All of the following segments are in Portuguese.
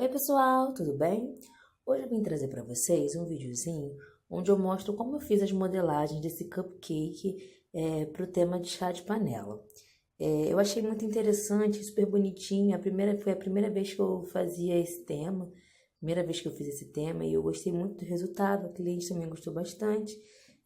Oi pessoal, tudo bem? Hoje eu vim trazer para vocês um videozinho onde eu mostro como eu fiz as modelagens desse cupcake para o tema de chá de panela. Eu achei muito interessante, super bonitinho. Foi a primeira vez que eu fazia esse tema, primeira vez que eu fiz esse tema e eu gostei muito do resultado. A cliente também gostou bastante,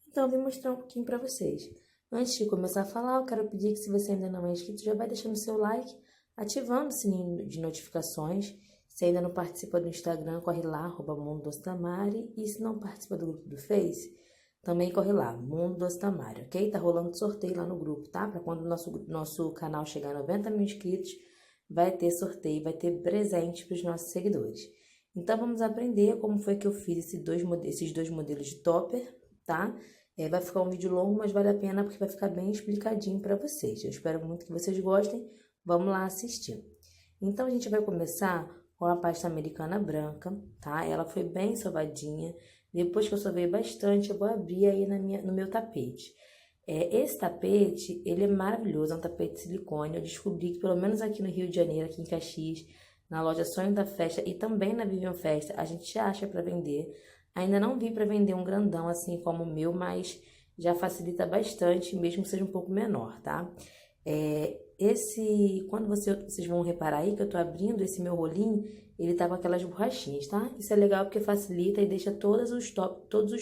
então eu vim mostrar um pouquinho para vocês. Antes de começar a falar, eu quero pedir que se você ainda não é inscrito, já vai deixando o seu like, ativando o sininho de notificações. Se ainda não participa do Instagram, corre lá, @Mundo Doce Tamari. E se não participa do grupo do Face, também corre lá, Mundo Doce Tamari, ok? Tá rolando sorteio lá no grupo, tá? Para quando o nosso canal chegar a 90 mil inscritos, vai ter sorteio, vai ter presente para os nossos seguidores. Então, vamos aprender como foi que eu fiz esses dois modelos de topper, tá? Vai ficar um vídeo longo, mas vale a pena porque vai ficar bem explicadinho para vocês. Eu espero muito que vocês gostem. Vamos lá assistir. Então, a gente vai começar com a pasta americana branca, tá? Ela foi bem sovadinha. Depois que eu sovei bastante, eu vou abrir aí no meu tapete. Esse tapete, ele é maravilhoso, é um tapete de silicone. Eu descobri que, pelo menos aqui no Rio de Janeiro, aqui em Caxias, na loja Sonho da Festa e também na Vivian Festa, a gente acha para vender. Ainda não vi para vender um grandão assim como o meu, mas já facilita bastante, mesmo que seja um pouco menor, tá? Quando vocês vão reparar aí que eu tô abrindo esse meu rolinho, ele tá com aquelas borrachinhas, tá? Isso é legal porque facilita e deixa todos os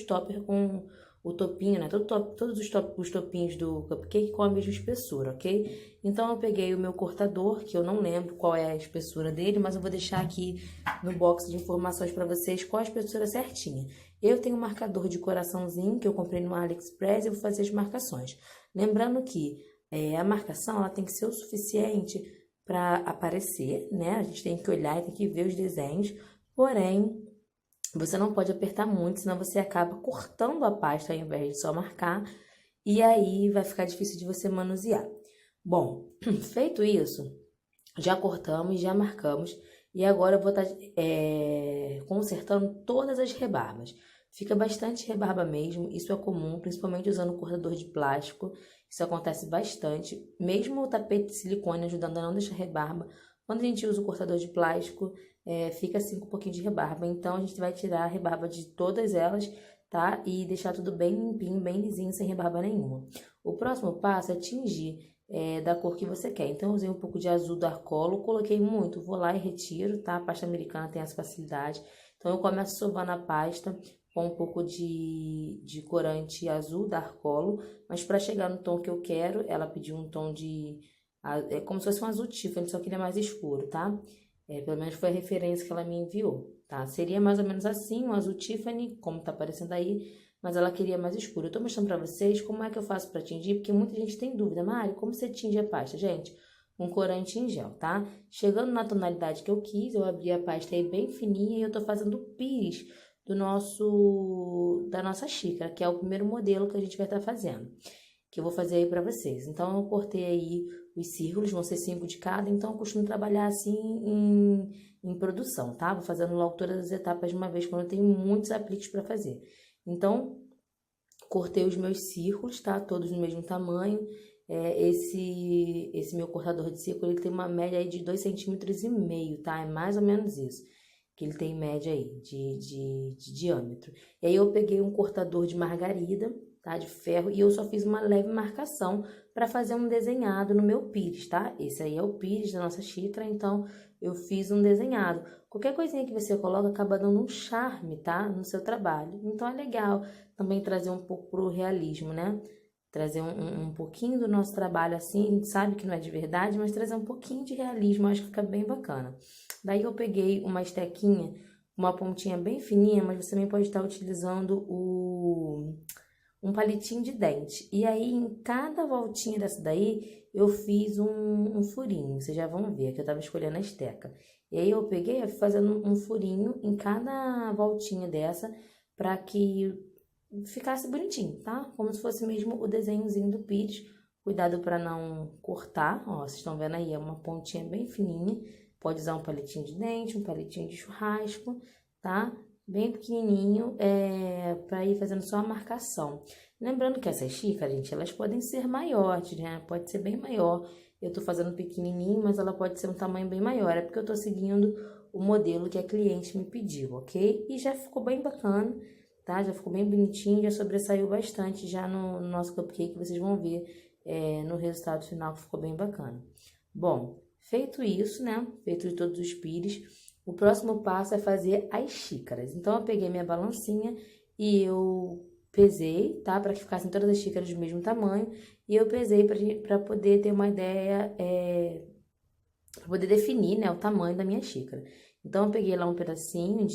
toppers com o topinho, né? Todos os topinhos do cupcake com a mesma espessura, ok? Então, eu peguei o meu cortador, que eu não lembro qual é a espessura dele, mas eu vou deixar aqui no box de informações para vocês qual a espessura certinha. Eu tenho um marcador de coraçãozinho que eu comprei no AliExpress e eu vou fazer as marcações. Lembrando que a marcação ela tem que ser o suficiente para aparecer, né? A gente tem que olhar e tem que ver os desenhos, porém, você não pode apertar muito, senão você acaba cortando a pasta ao invés de só marcar, e aí vai ficar difícil de você manusear. Bom, feito isso, já cortamos, já marcamos, e agora eu vou estar consertando todas as rebarbas. Fica bastante rebarba mesmo, isso é comum, principalmente usando cortador de plástico. Isso acontece bastante, mesmo o tapete de silicone ajudando a não deixar rebarba. Quando a gente usa o cortador de plástico, fica assim com um pouquinho de rebarba. Então, a gente vai tirar a rebarba de todas elas, tá? E deixar tudo bem limpinho, bem lisinho, sem rebarba nenhuma. O próximo passo é tingir da cor que você quer. Então, eu usei um pouco de azul do Arcolo, coloquei muito, vou lá e retiro, tá? A pasta americana tem essa facilidade. Então, eu começo sovando a pasta com um pouco de corante azul da Arcolo, mas para chegar no tom que eu quero, ela pediu um tom é como se fosse um azul Tiffany, só que ele é mais escuro, tá? Pelo menos foi a referência que ela me enviou, tá? Seria mais ou menos assim, um azul Tiffany, como tá aparecendo aí, mas ela queria mais escuro. Eu tô mostrando pra vocês como é que eu faço pra tingir, porque muita gente tem dúvida. Mari, como você tinge a pasta? Gente, um corante em gel, tá? Chegando na tonalidade que eu quis, eu abri a pasta aí bem fininha e eu tô fazendo o pires da nossa xícara, que é o primeiro modelo que a gente vai estar fazendo, que eu vou fazer aí pra vocês. Então, eu cortei aí os círculos, vão ser 5 de cada, então eu costumo trabalhar assim em produção, tá? Vou fazendo logo todas as etapas de uma vez, quando eu tenho muitos apliques para fazer. Então, cortei os meus círculos, tá? Todos no mesmo tamanho. Esse meu cortador de círculo, ele tem uma média aí de 2,5 cm, tá? É mais ou menos isso que ele tem média aí de diâmetro. E aí eu peguei um cortador de margarida, tá? De ferro, e eu só fiz uma leve marcação para fazer um desenhado no meu pires, tá? Esse aí é o pires da nossa xícara, então eu fiz um desenhado. Qualquer coisinha que você coloca acaba dando um charme, tá? No seu trabalho. Então é legal também trazer um pouco pro realismo, né? Trazer um pouquinho do nosso trabalho assim, a gente sabe que não é de verdade, mas trazer um pouquinho de realismo, acho que fica bem bacana. Daí eu peguei uma estequinha, uma pontinha bem fininha, mas você também pode estar utilizando um palitinho de dente. E aí, em cada voltinha dessa daí, eu fiz um furinho, vocês já vão ver, que eu tava escolhendo a esteca. E aí eu peguei fazendo um furinho em cada voltinha dessa, pra que ficasse bonitinho, tá? Como se fosse mesmo o desenhozinho do pires. Cuidado para não cortar, ó, vocês estão vendo aí, é uma pontinha bem fininha. Pode usar um palitinho de dente, um palitinho de churrasco, tá? Bem pequenininho, para ir fazendo só a marcação. Lembrando que essas xícaras, gente, elas podem ser maiores, né? Pode ser bem maior. Eu tô fazendo pequenininho, mas ela pode ser um tamanho bem maior. É porque eu tô seguindo o modelo que a cliente me pediu, ok? E já ficou bem bacana, tá? Já ficou bem bonitinho, já sobressaiu bastante já no nosso cupcake, vocês vão ver no resultado final que ficou bem bacana. Bom, feito isso, né? Feito de todos os pires, o próximo passo é fazer as xícaras. Então, eu peguei minha balancinha e eu pesei, tá? Para que ficassem todas as xícaras do mesmo tamanho. E eu pesei para poder ter uma ideia, para poder definir, né, o tamanho da minha xícara. Então, eu peguei lá um pedacinho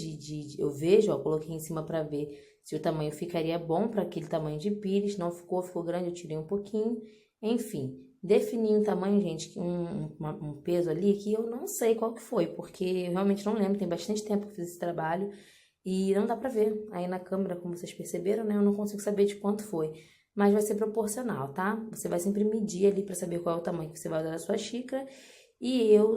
eu vejo, ó, coloquei em cima para ver se o tamanho ficaria bom para aquele tamanho de pires. Não ficou grande, eu tirei um pouquinho. Enfim, defini um tamanho, gente, um peso ali que eu não sei qual que foi, porque eu realmente não lembro, tem bastante tempo que eu fiz esse trabalho e não dá pra ver. Aí na câmera, como vocês perceberam, né, eu não consigo saber de quanto foi, mas vai ser proporcional, tá? Você vai sempre medir ali pra saber qual é o tamanho que você vai usar da sua xícara e eu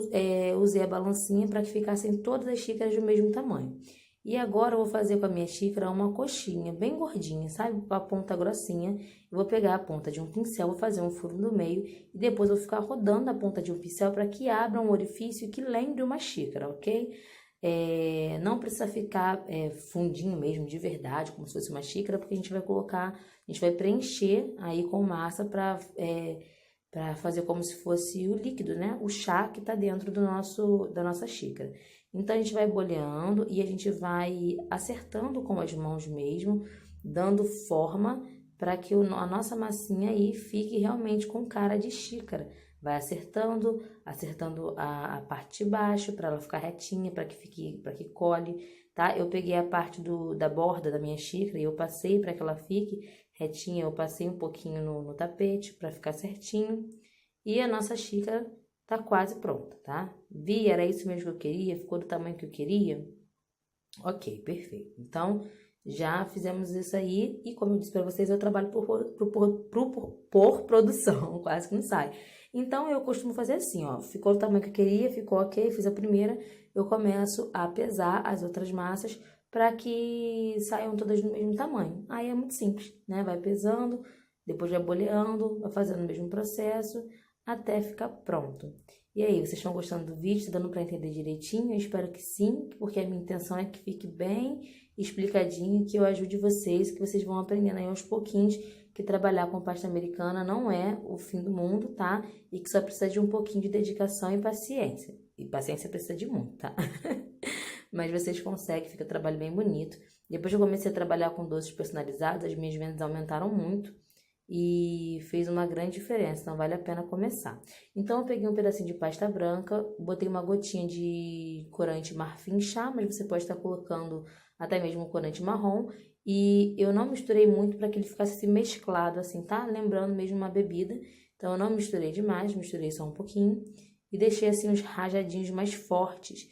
usei a balancinha para que ficassem todas as xícaras do mesmo tamanho. E agora eu vou fazer com a minha xícara uma coxinha bem gordinha, sabe? Com a ponta grossinha. Eu vou pegar a ponta de um pincel, vou fazer um furo no meio e depois eu vou ficar rodando a ponta de um pincel para que abra um orifício que lembre uma xícara, ok? Não precisa ficar fundinho mesmo, de verdade, como se fosse uma xícara, porque a gente vai colocar, a gente vai preencher aí com massa para fazer como se fosse o líquido, né? O chá que tá dentro da nossa xícara. Então, a gente vai boleando e a gente vai acertando com as mãos mesmo, dando forma para que a nossa massinha aí fique realmente com cara de xícara. Vai acertando a parte de baixo para ela ficar retinha, para que cole, tá? Eu peguei a parte da borda da minha xícara e eu passei para que ela fique retinha, eu passei um pouquinho no tapete para ficar certinho. E a nossa xícara tá quase pronta, tá? Era isso mesmo que eu queria? Ficou do tamanho que eu queria? Ok, perfeito. Então, já fizemos isso aí e como eu disse para vocês, eu trabalho por produção, quase que não sai. Então, eu costumo fazer assim, ó, ficou do tamanho que eu queria, ficou ok, fiz a primeira, eu começo a pesar as outras massas para que saiam todas do mesmo tamanho. Aí é muito simples, né? Vai pesando, depois vai boleando, vai fazendo o mesmo processo até ficar pronto. E aí, vocês estão gostando do vídeo? Tá dando para entender direitinho? Eu espero que sim, porque a minha intenção é que fique bem explicadinho, que eu ajude vocês, que vocês vão aprendendo aí aos pouquinhos, que trabalhar com pasta americana não é o fim do mundo, tá? E que só precisa de um pouquinho de dedicação e paciência. E paciência precisa de muito, tá? Mas vocês conseguem, fica um trabalho bem bonito. Depois que eu comecei a trabalhar com doces personalizados, as minhas vendas aumentaram muito e fez uma grande diferença, então vale a pena começar. Então eu peguei um pedacinho de pasta branca, botei uma gotinha de corante marfim chá, mas você pode estar colocando até mesmo corante marrom, e eu não misturei muito para que ele ficasse mesclado assim, tá? Lembrando mesmo uma bebida, então eu não misturei demais, misturei só um pouquinho e deixei assim os rajadinhos mais fortes,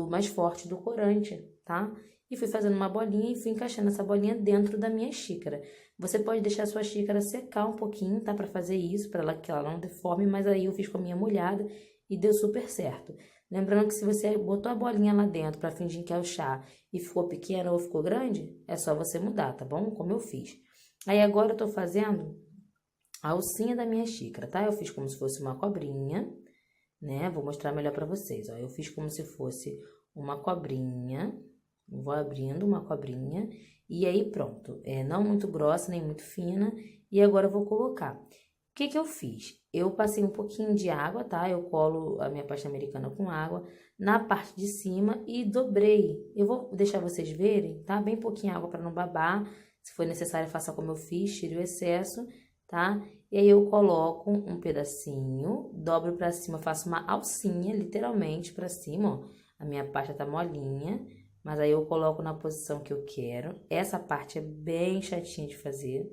mais forte do corante, tá? E fui fazendo uma bolinha e fui encaixando essa bolinha dentro da minha xícara. Você pode deixar a sua xícara secar um pouquinho, tá? Para fazer isso, para que ela não deforme, mas aí eu fiz com a minha molhada e deu super certo. Lembrando que se você botou a bolinha lá dentro para fingir que é o chá e ficou pequena ou ficou grande, é só você mudar, tá bom? Como eu fiz. Aí agora eu tô fazendo a alcinha da minha xícara, tá? Eu fiz como se fosse uma cobrinha, né? Vou mostrar melhor para vocês, ó. Eu fiz como se fosse uma cobrinha. Vou abrindo uma cobrinha e aí pronto. Não muito grossa, nem muito fina. E agora eu vou colocar. O que que eu fiz? Eu passei um pouquinho de água, tá? Eu colo a minha pasta americana com água na parte de cima e dobrei. Eu vou deixar vocês verem, tá? Bem pouquinho água para não babar. Se for necessário, faça como eu fiz, tire o excesso, tá? E aí eu coloco um pedacinho, dobro para cima, faço uma alcinha, literalmente para cima, ó. A minha pasta tá molinha. Mas aí eu coloco na posição que eu quero. Essa parte é bem chatinha de fazer.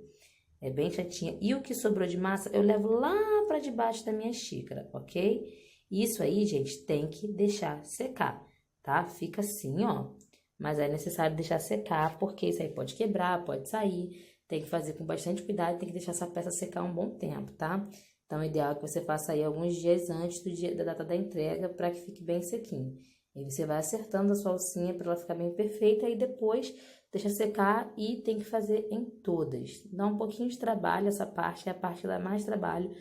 É bem chatinha. E o que sobrou de massa, eu levo lá pra debaixo da minha xícara, ok? Isso aí, gente, tem que deixar secar, tá? Fica assim, ó. Mas é necessário deixar secar, porque isso aí pode quebrar, pode sair. Tem que fazer com bastante cuidado, tem que deixar essa peça secar um bom tempo, tá? Então, o ideal é que você faça aí alguns dias antes da data da entrega, para que fique bem sequinho. E você vai acertando a sua alcinha para ela ficar bem perfeita e depois deixa secar e tem que fazer em todas. Dá um pouquinho de trabalho essa parte, é a parte que dá mais trabalho,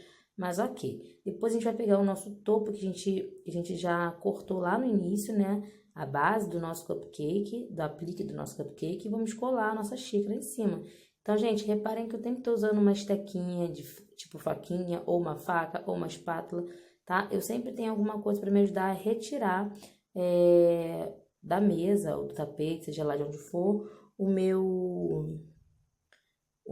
mas ok. Depois a gente vai pegar o nosso topo que a gente já cortou lá no início, né? A base do nosso cupcake, do aplique do nosso cupcake, e vamos colar a nossa xícara em cima. Então, gente, reparem que eu sempre tô usando uma estequinha de tipo faquinha, ou uma faca, ou uma espátula, tá? Eu sempre tenho alguma coisa para me ajudar a retirar da mesa, ou do tapete, seja lá de onde for, o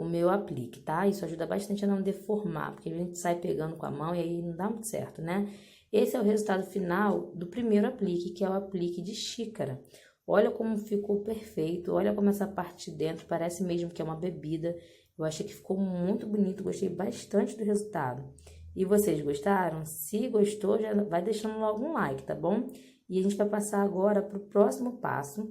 meu aplique, tá? Isso ajuda bastante a não deformar, porque a gente sai pegando com a mão e aí não dá muito certo, né? Esse é o resultado final do primeiro aplique, que é o aplique de xícara. Olha como ficou perfeito, olha como essa parte de dentro parece mesmo que é uma bebida. Eu achei que ficou muito bonito, gostei bastante do resultado. E vocês gostaram? Se gostou, já vai deixando logo um like, tá bom? E a gente vai passar agora para o próximo passo,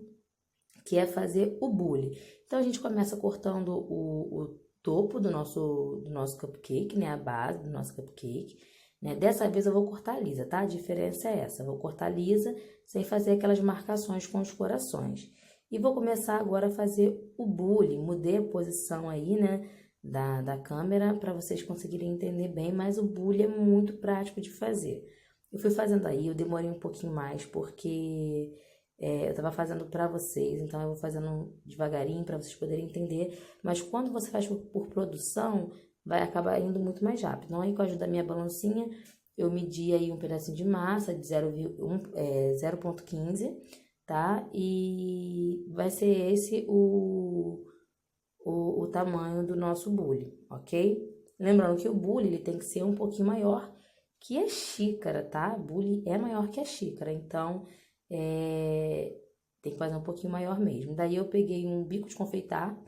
que é fazer o bule. Então, a gente começa cortando o topo do nosso cupcake, né? A base do nosso cupcake, né? Dessa vez eu vou cortar lisa, tá? A diferença é essa, eu vou cortar lisa sem fazer aquelas marcações com os corações. E vou começar agora a fazer o bule. Mudei a posição aí, né? Da câmera para vocês conseguirem entender bem, mas o bule é muito prático de fazer. Eu fui fazendo aí, eu demorei um pouquinho mais porque eu tava fazendo para vocês, então eu vou fazendo devagarinho para vocês poderem entender. Mas quando você faz por produção, vai acabar indo muito mais rápido. Então, aí com a ajuda da minha balancinha, eu medi aí um pedacinho de massa de 0,15, tá? E vai ser esse o tamanho do nosso bule, ok? Lembrando que o bule, ele tem que ser um pouquinho maior que a xícara, tá? O bule é maior que a xícara, então tem que fazer um pouquinho maior mesmo. Daí eu peguei um bico de confeitar,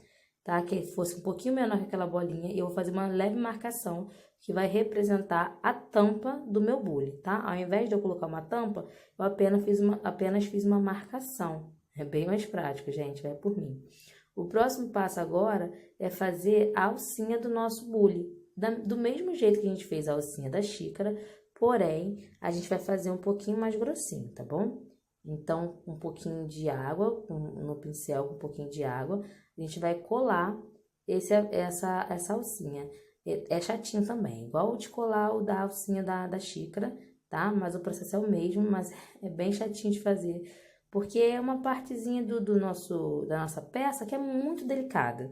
tá? Que fosse um pouquinho menor que aquela bolinha, e eu vou fazer uma leve marcação que vai representar a tampa do meu bule, tá? Ao invés de eu colocar uma tampa, eu apenas fiz uma marcação. É bem mais prático, gente, vai por mim. O próximo passo agora é fazer a alcinha do nosso bule. Do mesmo jeito que a gente fez a alcinha da xícara, porém, a gente vai fazer um pouquinho mais grossinho, tá bom? Então, um pouquinho de água, no pincel com um pouquinho de água, a gente vai colar essa alcinha. É chatinho também, igual de colar o da alcinha da xícara, tá? Mas o processo é o mesmo, mas é bem chatinho de fazer, porque é uma partezinha da nossa peça que é muito delicada,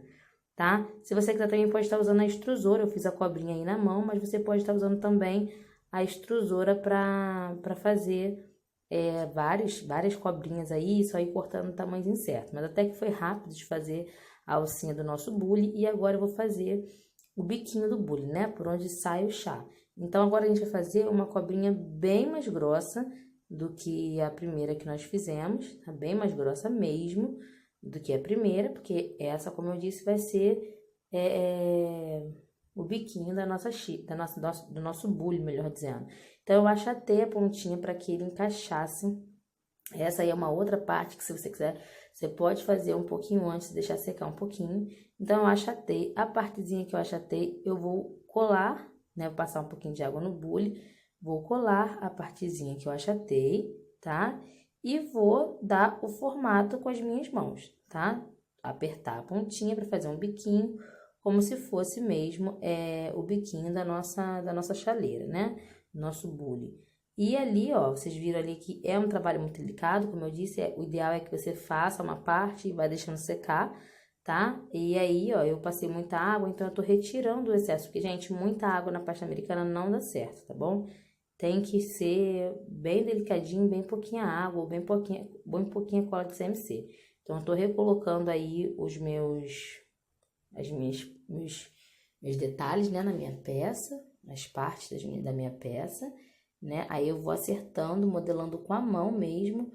tá? Se você quiser também pode estar usando a extrusora, eu fiz a cobrinha aí na mão, mas você pode estar usando também a extrusora para fazer várias cobrinhas aí, só ir cortando tamanhos incertos. Mas até que foi rápido de fazer a alcinha do nosso bule, e agora eu vou fazer o biquinho do bule, né? Por onde sai o chá. Então, agora a gente vai fazer uma cobrinha bem mais grossa do que a primeira que nós fizemos, tá? Bem mais grossa mesmo do que a primeira, porque essa, como eu disse, vai ser o biquinho do nosso bule, melhor dizendo. Então, eu achatei a pontinha para que ele encaixasse. Essa aí é uma outra parte que, se você quiser, você pode fazer um pouquinho antes, deixar secar um pouquinho. Então, eu achatei. A partezinha que eu achatei, eu vou colar, né? Vou passar um pouquinho de água no bule. Vou colar a partezinha que eu achatei, tá? E vou dar o formato com as minhas mãos, tá? Apertar a pontinha para fazer um biquinho, como se fosse mesmo o biquinho da nossa chaleira, né? Nosso bule. E ali, ó, vocês viram ali que é um trabalho muito delicado, como eu disse, o ideal é que você faça uma parte e vai deixando secar, tá? E aí, ó, eu passei muita água, então eu tô retirando o excesso, porque, gente, muita água na pasta americana não dá certo, tá bom? Tem que ser bem delicadinho, bem pouquinha água, ou bem pouquinha cola de CMC. Então, eu tô recolocando aí meus detalhes, né, na minha peça, as partes da minha peça, né? Aí eu vou acertando, modelando com a mão mesmo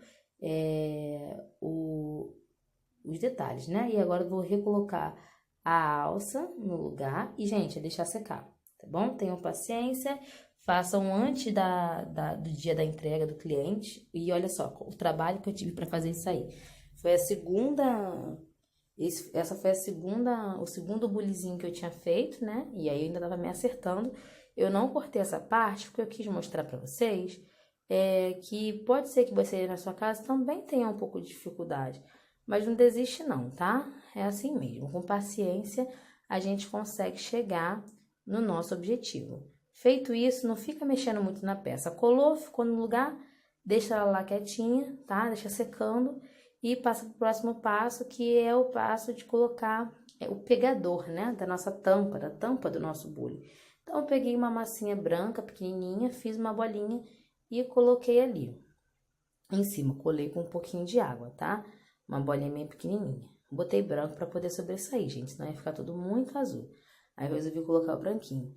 os detalhes, né? E agora eu vou recolocar a alça no lugar e, gente, é deixar secar, tá bom? Tenham paciência, façam antes do dia da entrega do cliente. E olha só, o trabalho que eu tive para fazer isso aí. Foi a segunda... Essa foi o segundo bulizinho que eu tinha feito, né? E aí eu ainda tava me acertando. Eu não cortei essa parte porque eu quis mostrar pra vocês que pode ser que você na sua casa também tenha um pouco de dificuldade. Mas não desiste não, tá? É assim mesmo. Com paciência, a gente consegue chegar no nosso objetivo. Feito isso, não fica mexendo muito na peça. Colou, ficou no lugar, deixa ela lá quietinha, tá? Deixa secando e passa pro próximo passo, que é o passo de colocar o pegador, né? Da nossa tampa, da tampa do nosso bule. Então, eu peguei uma massinha branca, pequenininha, fiz uma bolinha e coloquei ali. Em cima, colei com um pouquinho de água, tá? Uma bolinha bem pequenininha. Botei branco para poder sobressair, gente, senão ia ficar tudo muito azul. Aí eu resolvi colocar o branquinho.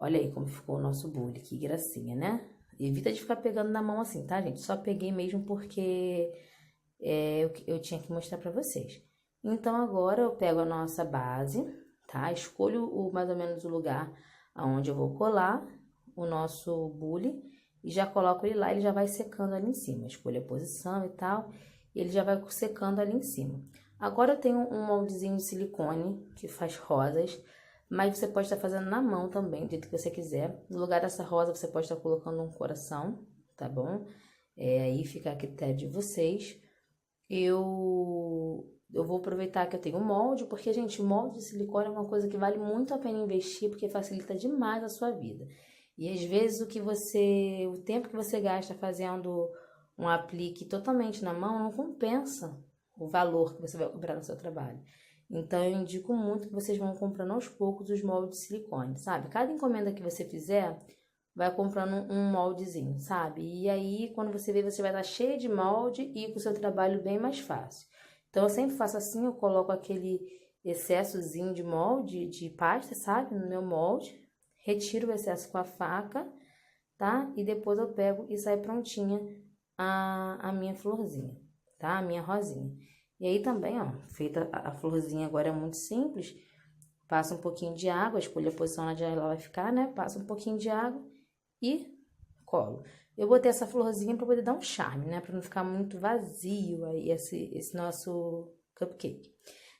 Olha aí como ficou o nosso bule, que gracinha, né? Evita de ficar pegando na mão assim, tá, gente? Só peguei mesmo porque eu tinha que mostrar pra vocês. Então, agora eu pego a nossa base, tá? Escolho mais ou menos o lugar aonde eu vou colar o nosso bule e já coloco ele lá, ele já vai secando ali em cima. Escolho a posição e tal, e ele já vai secando ali em cima. Agora eu tenho um moldezinho de silicone que faz rosas, mas você pode estar fazendo na mão também, do jeito que você quiser. No lugar dessa rosa, você pode estar colocando um coração, tá bom? Aí fica a critério de vocês. Eu vou aproveitar que eu tenho molde, porque, gente, o molde de silicone é uma coisa que vale muito a pena investir, porque facilita demais a sua vida. E às vezes o tempo que você gasta fazendo um aplique totalmente na mão não compensa o valor que você vai comprar no seu trabalho. Então, eu indico muito que vocês vão comprando aos poucos os moldes de silicone, sabe? Cada encomenda que você fizer, vai comprando um moldezinho, sabe? E aí, quando você vê, você vai estar cheio de molde e com o seu trabalho bem mais fácil. Então, eu sempre faço assim, eu coloco aquele excessozinho de molde, de pasta, sabe? No meu molde, retiro o excesso com a faca, tá? E depois eu pego e sai prontinha a minha florzinha, tá? A minha rosinha. E aí também, ó, feita a florzinha agora é muito simples. Passa um pouquinho de água, escolha a posição onde ela vai ficar, né? Passa um pouquinho de água e colo. Eu botei essa florzinha para poder dar um charme, né? Para não ficar muito vazio aí esse nosso cupcake.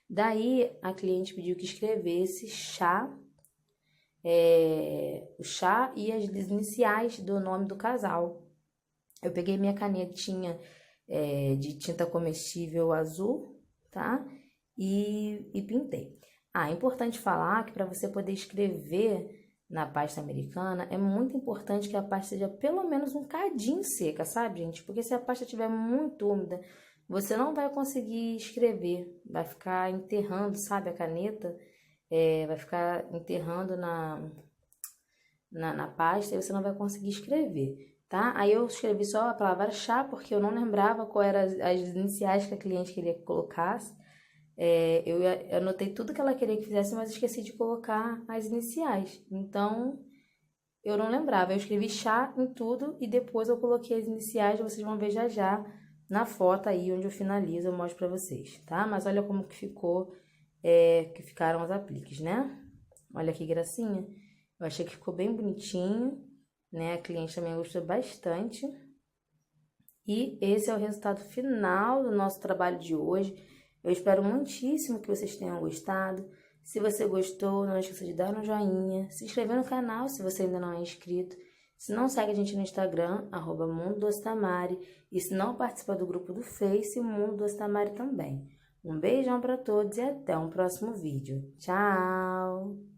Daí, a cliente pediu que escrevesse o chá e as iniciais do nome do casal. Eu peguei minha canetinha de tinta comestível azul, tá? E pintei. É importante falar que para você poder escrever na pasta americana, é muito importante que a pasta seja pelo menos um cadinho seca, sabe, gente? Porque se a pasta estiver muito úmida, você não vai conseguir escrever. Vai ficar enterrando, sabe, a caneta, vai ficar enterrando na pasta e você não vai conseguir escrever, tá? Aí eu escrevi só a palavra chá, porque eu não lembrava qual eram as iniciais que a cliente queria que colocasse. Eu anotei tudo que ela queria que fizesse, mas esqueci de colocar as iniciais. Então, eu não lembrava. Eu escrevi chá em tudo e depois eu coloquei as iniciais. Vocês vão ver já já na foto aí onde eu finalizo, eu mostro pra vocês, tá? Mas olha como que ficou, que ficaram os apliques, né? Olha que gracinha. Eu achei que ficou bem bonitinho, né? A cliente também gostou bastante. E esse é o resultado final do nosso trabalho de hoje. Eu espero muitíssimo que vocês tenham gostado. Se você gostou, não esqueça de dar um joinha, se inscrever no canal se você ainda não é inscrito. Se não segue a gente no Instagram, @MundoDoceTamari. E se não participa do grupo do Face, Mundo Doce Tamari também. Um beijão para todos e até um próximo vídeo. Tchau!